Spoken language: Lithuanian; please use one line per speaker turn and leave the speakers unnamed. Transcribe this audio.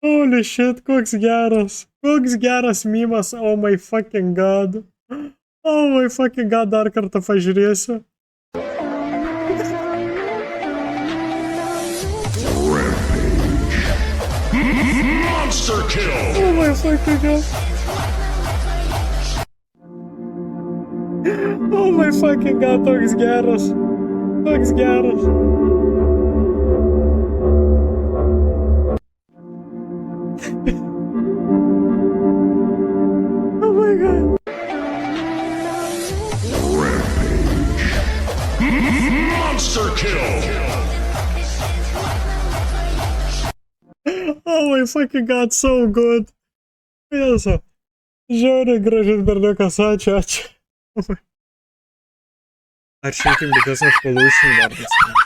Holy shit, koks geras. Koks geras mymas, oh my fucking god. Oh my fucking god, dar kartą pažiūrėsiu.
Monster kill!
Oh my fucking god. Oh my fucking god, toks geras. Toks geras. Oh my god.
Monster kill!
Oh my fucking god, so good. Jėzu. Žiauriai gražus berniukas, ačiū. Ar šiandien because of pollution dar.